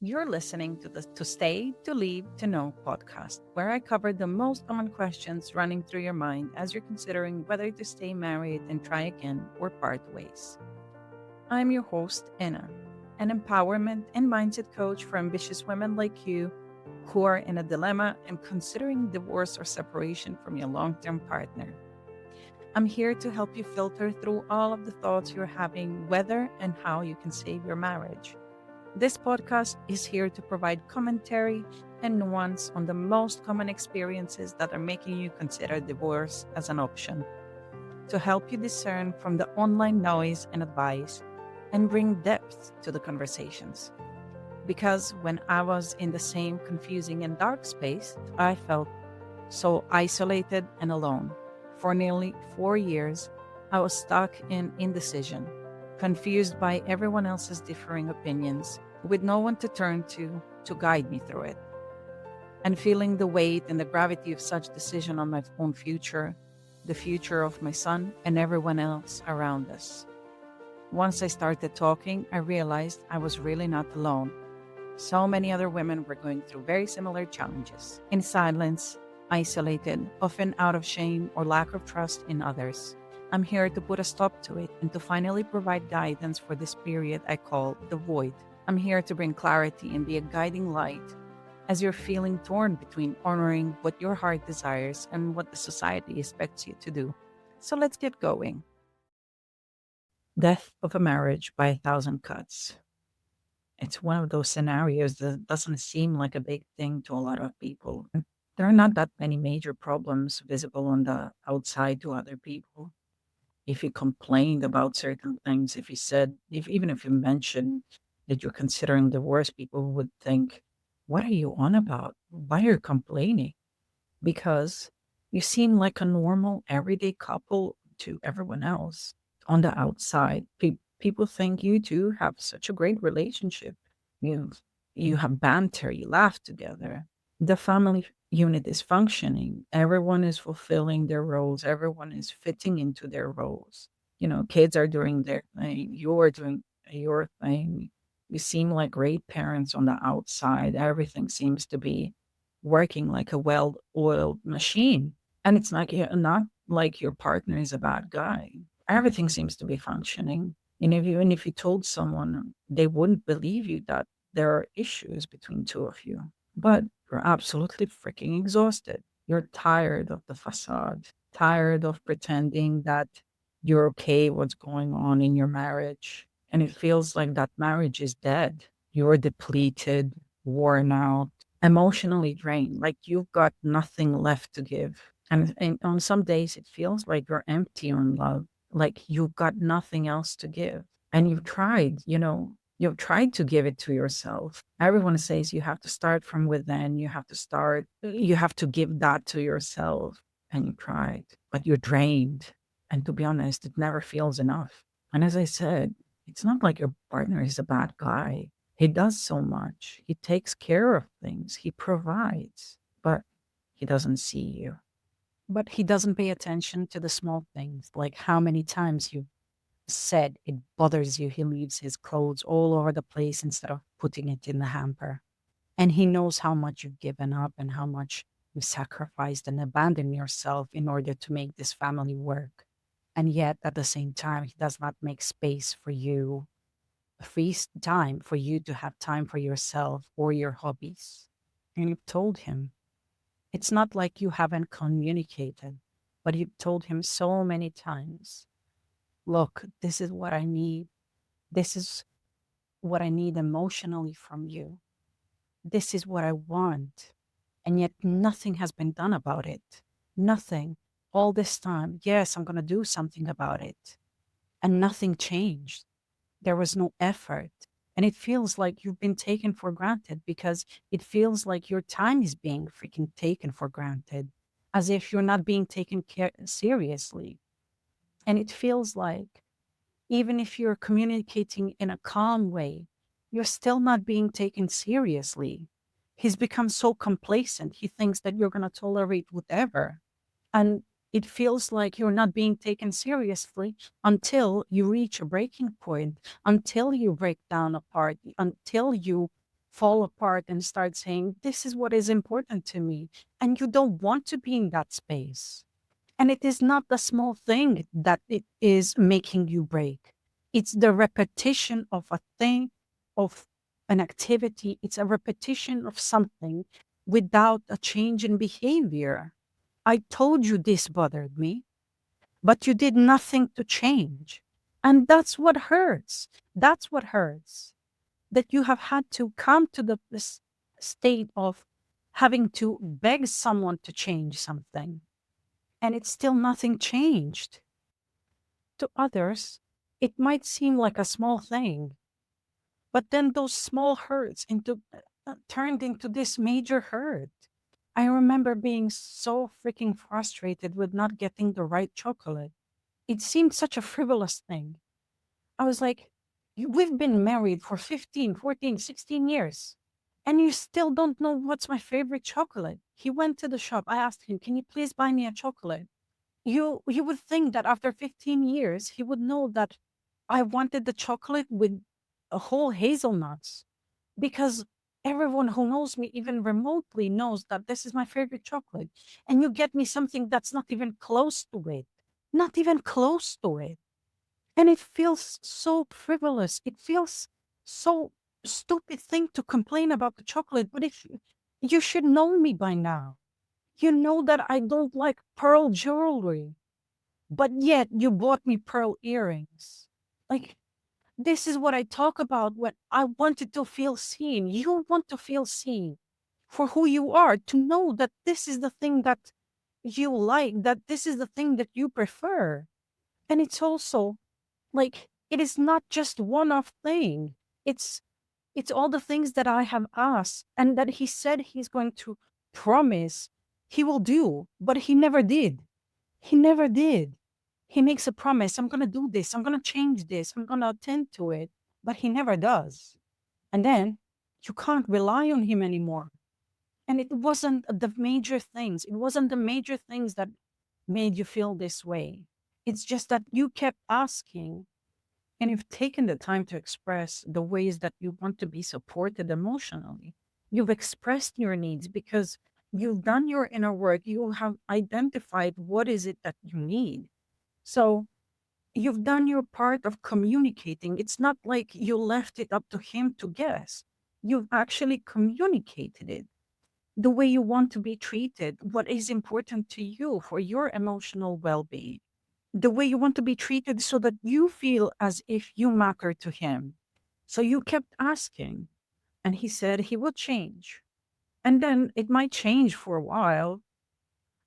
You're listening to the To Stay, To Leave, To Know podcast, where I cover the most common questions running through your mind as you're considering whether to stay married and try again or part ways. I'm your host, Anna, an empowerment and mindset coach for ambitious women like you who are in a dilemma and considering divorce or separation from your long term partner. I'm here to help you filter through all of the thoughts you're having, whether and how you can save your marriage. This podcast is here to provide commentary and nuance on the most common experiences that are making you consider divorce as an option, to help you discern from the online noise and advice and bring depth to the conversations. Because when I was in the same confusing and dark space, I felt so isolated and alone. For nearly 4 years, I was stuck in indecision, confused by everyone else's differing opinions, with no one to turn to guide me through it, and feeling the weight and the gravity of such decision on my own future, the future of my son, and everyone else around us. Once I started talking, I realized I was really not alone. So many other women were going through very similar challenges, in silence, isolated, often out of shame or lack of trust in others. I'm here to put a stop to it and to finally provide guidance for this period I call the void. I'm here to bring clarity and be a guiding light as you're feeling torn between honoring what your heart desires and what the society expects you to do. So let's get going. Death of a marriage by a thousand cuts. It's one of those scenarios that doesn't seem like a big thing to a lot of people. There are not that many major problems visible on the outside to other people. If you complained about certain things, if you said, if even if you mentioned that you're considering divorce, people would think, "What are you on about? Why are you complaining?" Because you seem like a normal, everyday couple to everyone else. On the outside, people think you two have such a great relationship. You you have banter, you laugh together. The family unit is functioning. Everyone is fulfilling their roles. Everyone is fitting into their roles. Kids are doing their thing. You're doing your thing. You seem like great parents on the outside. Everything seems to be working like a well-oiled machine. And it's not like your partner is a bad guy. Everything seems to be functioning. And if you told someone, they wouldn't believe you that there are issues between two of you. But you're absolutely freaking exhausted. You're tired of the facade, tired of pretending that you're okay what's going on in your marriage. And it feels like that marriage is dead. You're depleted, worn out, emotionally drained, like you've got nothing left to give. And on some days, it feels like you're empty on love, like you've got nothing else to give. And you've tried to give it to yourself. Everyone says you have to start from within, you have to give that to yourself. And you tried, but you're drained. And to be honest, it never feels enough. And as I said, it's not like your partner is a bad guy. He does so much. He takes care of things. He provides, but he doesn't see you. But he doesn't pay attention to the small things, like how many times you said it bothers you he leaves his clothes all over the place instead of putting it in the hamper. And he knows how much you've given up and how much you've sacrificed and abandoned yourself in order to make this family work. And yet, at the same time, he does not make space for you, free time for you to have time for yourself or your hobbies. And you've told him. It's not like you haven't communicated, but you've told him so many times, look, this is what I need. This is what I need emotionally from you. This is what I want. And yet nothing has been done about it. Nothing. All this time, yes, I'm going to do something about it. And nothing changed. There was no effort. And it feels like you've been taken for granted because it feels like your time is being freaking taken for granted, as if you're not being taken seriously. And it feels like even if you're communicating in a calm way, you're still not being taken seriously. He's become so complacent. He thinks that you're going to tolerate whatever. And it feels like you're not being taken seriously until you reach a breaking point, until you break down apart, until you fall apart and start saying, this is what is important to me. And you don't want to be in that space. And it is not the small thing that it is making you break. It's the repetition of a thing, of an activity. It's a repetition of something without a change in behavior. I told you this bothered me, but you did nothing to change. And that's what hurts. That's what hurts. That you have had to come to this state of having to beg someone to change something, and it's still nothing changed. To others, it might seem like a small thing, but then those small hurts turned into this major hurt. I remember being so freaking frustrated with not getting the right chocolate. It seemed such a frivolous thing. I was like, we've been married for 15, 14, 16 years, and you still don't know what's my favorite chocolate." He went to the shop. I asked him, "Can you please buy me a chocolate?" You would think that after 15 years, he would know that I wanted the chocolate with a whole hazelnuts, because everyone who knows me even remotely knows that this is my favorite chocolate. And you get me something that's not even close to it. Not even close to it. And it feels so frivolous. It feels so stupid thing to complain about the chocolate. But if you should know me by now. You know that I don't like pearl jewelry, but yet you bought me pearl earrings. Like, this is what I talk about when I wanted to feel seen. You want to feel seen for who you are, to know that this is the thing that you like, that this is the thing that you prefer. And it's also like, it is not just one off thing. It's it's all the things that I have asked and that he said he's going to promise he will do, but he never did. He never did. He makes a promise, I'm going to do this, I'm going to change this, I'm going to attend to it, but he never does. And then you can't rely on him anymore. And it wasn't the major things. It wasn't the major things that made you feel this way. It's just that you kept asking, and you've taken the time to express the ways that you want to be supported emotionally. You've expressed your needs because you've done your inner work. You have identified what is it that you need. So you've done your part of communicating. It's not like you left it up to him to guess. You've actually communicated it, the way you want to be treated, what is important to you for your emotional well being, the way you want to be treated so that you feel as if you matter to him. So you kept asking, and he said he would change. And then it might change for a while.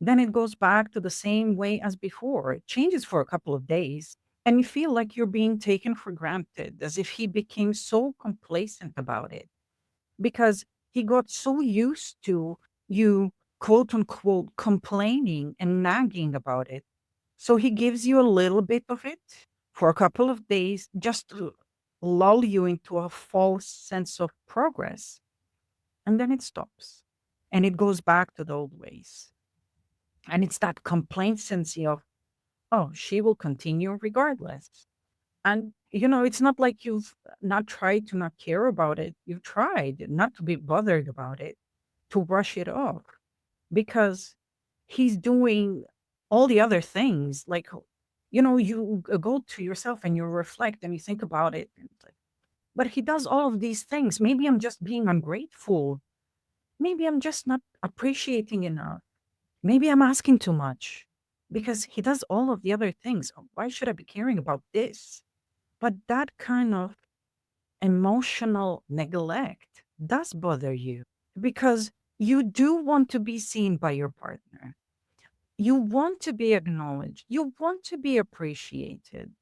Then it goes back to the same way as before. It changes for a couple of days, and you feel like you're being taken for granted, as if he became so complacent about it because he got so used to you, quote unquote, complaining and nagging about it. So he gives you a little bit of it for a couple of days just to lull you into a false sense of progress. And then it stops and it goes back to the old ways. And it's that complacency of, oh, she will continue regardless. And, it's not like you've not tried to not care about it. You've tried not to be bothered about it, to brush it off because he's doing all the other things. Like, you go to yourself and you reflect and you think about it. And it's like, but he does all of these things. Maybe I'm just being ungrateful. Maybe I'm just not appreciating enough. Maybe I'm asking too much because he does all of the other things. Why should I be caring about this? But that kind of emotional neglect does bother you because you do want to be seen by your partner. You want to be acknowledged. You want to be appreciated.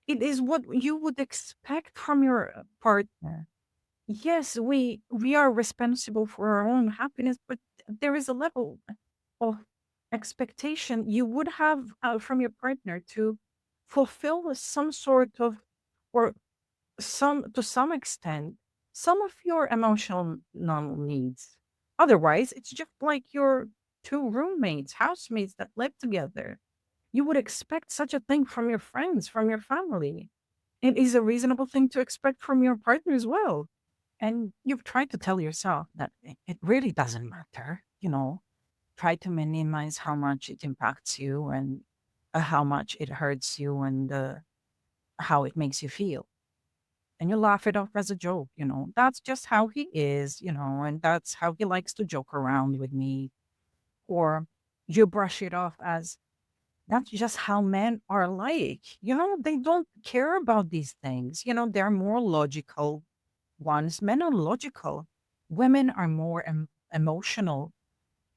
It is what you would expect from your partner. Yes, we are responsible for our own happiness, but there is a level of expectation you would have from your partner to fulfill some sort of, or some to some extent, some of your emotional needs. Otherwise, it's just like your two roommates, housemates that live together. You would expect such a thing from your friends, from your family. It is a reasonable thing to expect from your partner as well. And you've tried to tell yourself that it really doesn't matter, try to minimize how much it impacts you and how much it hurts you and how it makes you feel. And you laugh it off as a joke, that's just how he is, and that's how he likes to joke around with me. Or you brush it off as that's just how men are like. They don't care about these things. They're more logical ones. Men are logical. Women are more emotional.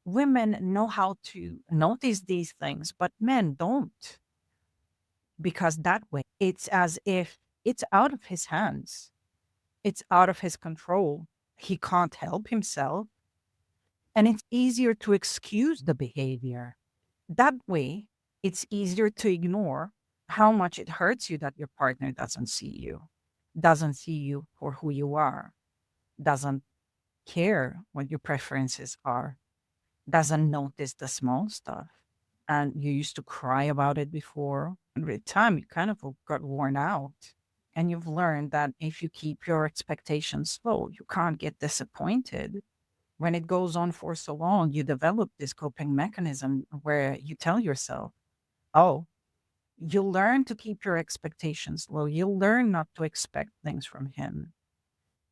Women know how to notice these things, but men don't, because that way it's as if it's out of his hands, it's out of his control. He can't help himself, and it's easier to excuse the behavior. That way, it's easier to ignore how much it hurts you that your partner doesn't see you for who you are, doesn't care what your preferences are, doesn't notice the small stuff. And you used to cry about it before. And with time, you kind of got worn out. And you've learned that if you keep your expectations low, you can't get disappointed. When it goes on for so long, you develop this coping mechanism where you tell yourself, oh, you learn to keep your expectations low. You learn not to expect things from him.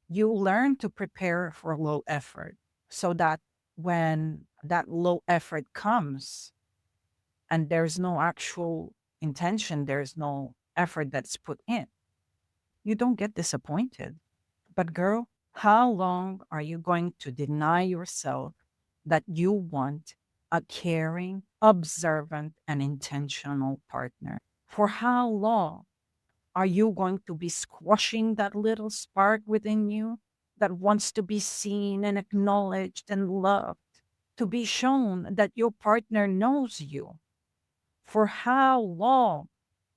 You learn to prepare for low effort so that when that low effort comes and there's no actual intention, there's no effort that's put in, you don't get disappointed. But, girl, how long are you going to deny yourself that you want a caring, observant, and intentional partner? For how long are you going to be squashing that little spark within you that wants to be seen and acknowledged and loved, to be shown that your partner knows you? For how long?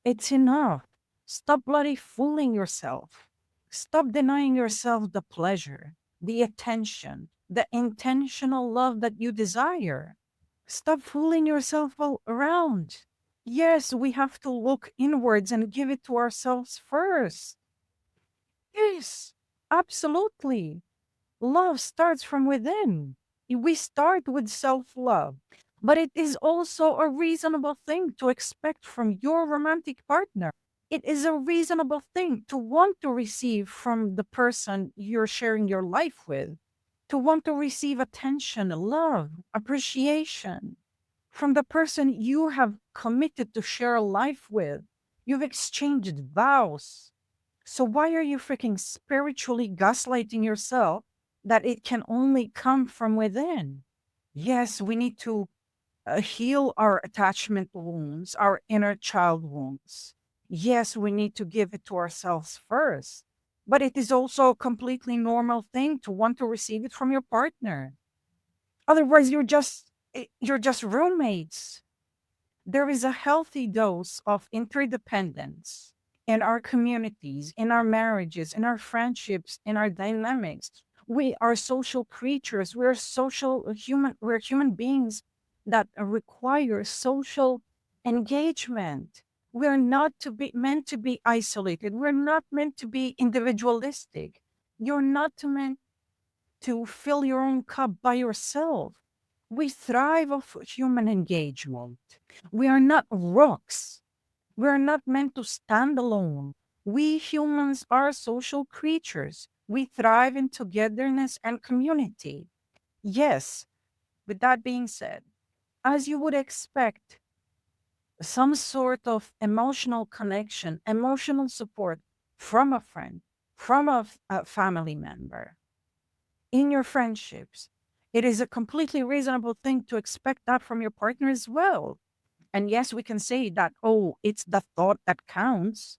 It's enough. Stop bloody fooling yourself. Stop denying yourself the pleasure, the attention, the intentional love that you desire. Stop fooling yourself all around. Yes, we have to look inwards and give it to ourselves first. Yes, absolutely. Love starts from within. We start with self love, but it is also a reasonable thing to expect from your romantic partner. It is a reasonable thing to want to receive from the person you're sharing your life with, to want to receive attention, love, appreciation from the person you have committed to share a life with. You've exchanged vows. So why are you freaking spiritually gaslighting yourself that it can only come from within? Yes, we need to heal our attachment wounds, our inner child wounds. Yes, we need to give it to ourselves first. But it is also a completely normal thing to want to receive it from your partner. Otherwise, you're just roommates. There is a healthy dose of interdependence in our communities, in our marriages, in our friendships, in our dynamics. We are social creatures. We're social human. We're human beings that require social engagement. We're not to be meant to be isolated. We're not meant to be individualistic. You're not meant to fill your own cup by yourself. We thrive off human engagement. We are not rocks. We are not meant to stand alone. We humans are social creatures. We thrive in togetherness and community. Yes, with that being said, as you would expect, some sort of emotional connection, emotional support from a friend, from a family member in your friendships. It is a completely reasonable thing to expect that from your partner as well. And yes, we can say that, oh, it's the thought that counts,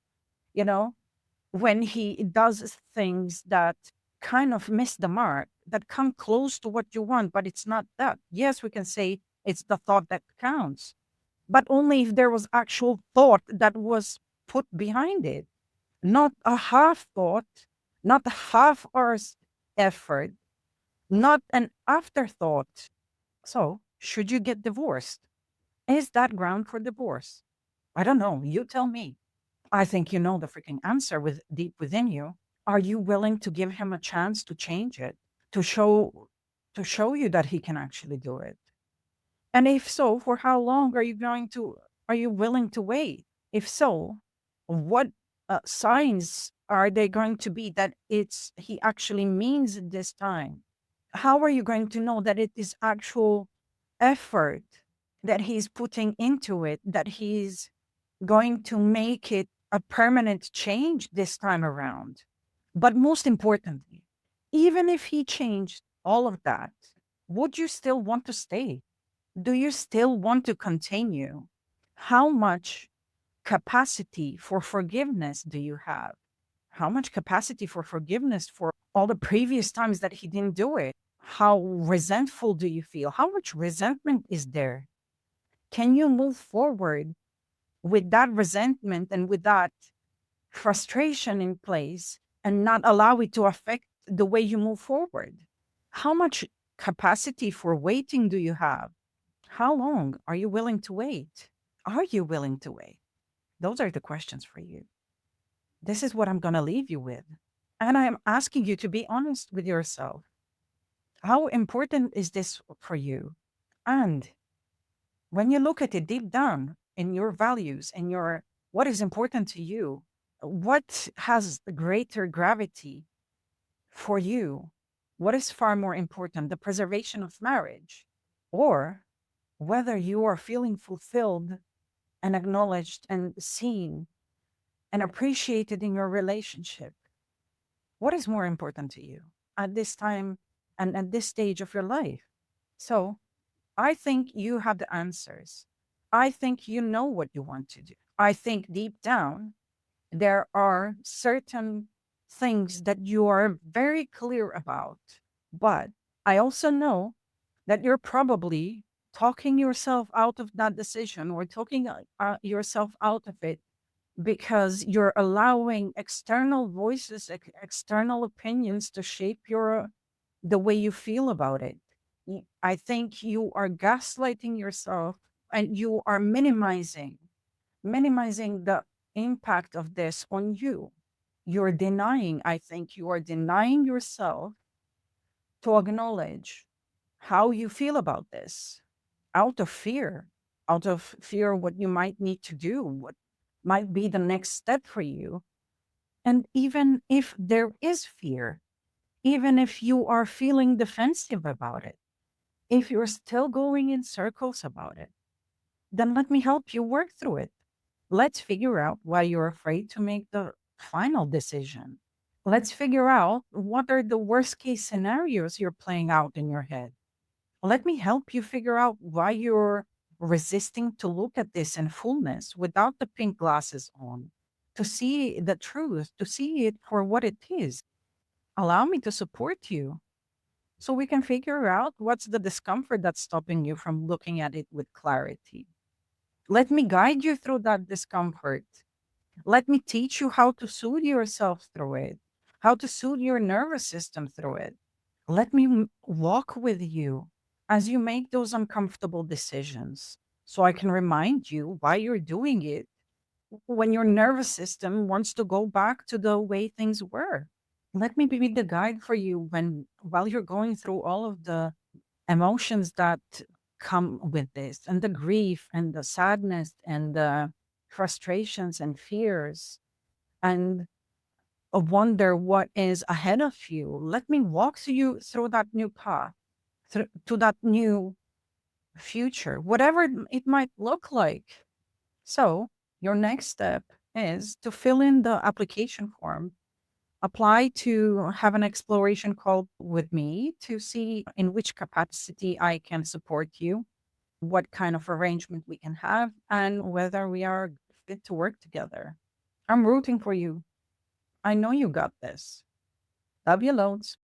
you know, when he does things that kind of miss the mark, that come close to what you want, but it's not that. Yes, we can say it's the thought that counts, but only if there was actual thought that was put behind it, not a half thought, not a half hour's effort, not an afterthought. So, should you get divorced? Is that ground for divorce? I don't know. You tell me. I think you know the freaking answer with deep within you. Are you willing to give him a chance to change it, to show to show you that he can actually do it? And if so, for how long are you willing to wait? If so, what signs are they going to be that it's he actually means it this time? How are you going to know that it is actual effort that he's putting into it, that he's going to make it a permanent change this time around? But most importantly, even if he changed all of that, would you still want to stay? Do you still want to continue? How much capacity for forgiveness do you have? How much capacity for forgiveness for all the previous times that he didn't do it? How resentful do you feel? How much resentment is there? Can you move forward with that resentment and with that frustration in place and not allow it to affect the way you move forward? How much capacity for waiting do you have? How long are you willing to wait? Are you willing to wait? Those are the questions for you. This is what I'm going to leave you with. And I'm asking you to be honest with yourself. How important is this for you? And when you look at it deep down in your values and your what is important to you, what has greater gravity for you? What is far more important, the preservation of marriage or whether you are feeling fulfilled and acknowledged and seen and appreciated in your relationship? What is more important to you at this time and at this stage of your life? So I think you have the answers. I think you know what you want to do. I think deep down, there are certain things that you are very clear about. But I also know that you're probably talking yourself out of that decision or talking yourself out of it because you're allowing external voices, external opinions to shape the way you feel about it. I think you are gaslighting yourself and you are minimizing the impact of this on you. You're denying, I think you are denying yourself to acknowledge how you feel about this out of fear, out of fear what you might need to do, what might be the next step for you. And even if there is fear, even if you are feeling defensive about it, if you're still going in circles about it, then let me help you work through it. Let's figure out why you're afraid to make the final decision. Let's figure out what are the worst case scenarios you're playing out in your head. Let me help you figure out why you're resisting to look at this in fullness without the pink glasses on, to see the truth, to see it for what it is. Allow me to support you so we can figure out what's the discomfort that's stopping you from looking at it with clarity. Let me guide you through that discomfort. Let me teach you how to soothe yourself through it, how to soothe your nervous system through it. Let me walk with you as you make those uncomfortable decisions so I can remind you why you're doing it when your nervous system wants to go back to the way things were. Let me be the guide for you while you're going through all of the emotions that come with this and the grief and the sadness and the frustrations and fears and wonder what is ahead of you. Let me walk you through that new path, to that new future, whatever it might look like. So, your next step is to fill in the application form, apply to have an exploration call with me to see in which capacity I can support you, what kind of arrangement we can have, and whether we are fit to work together. I'm rooting for you. I know you got this. Love you loads.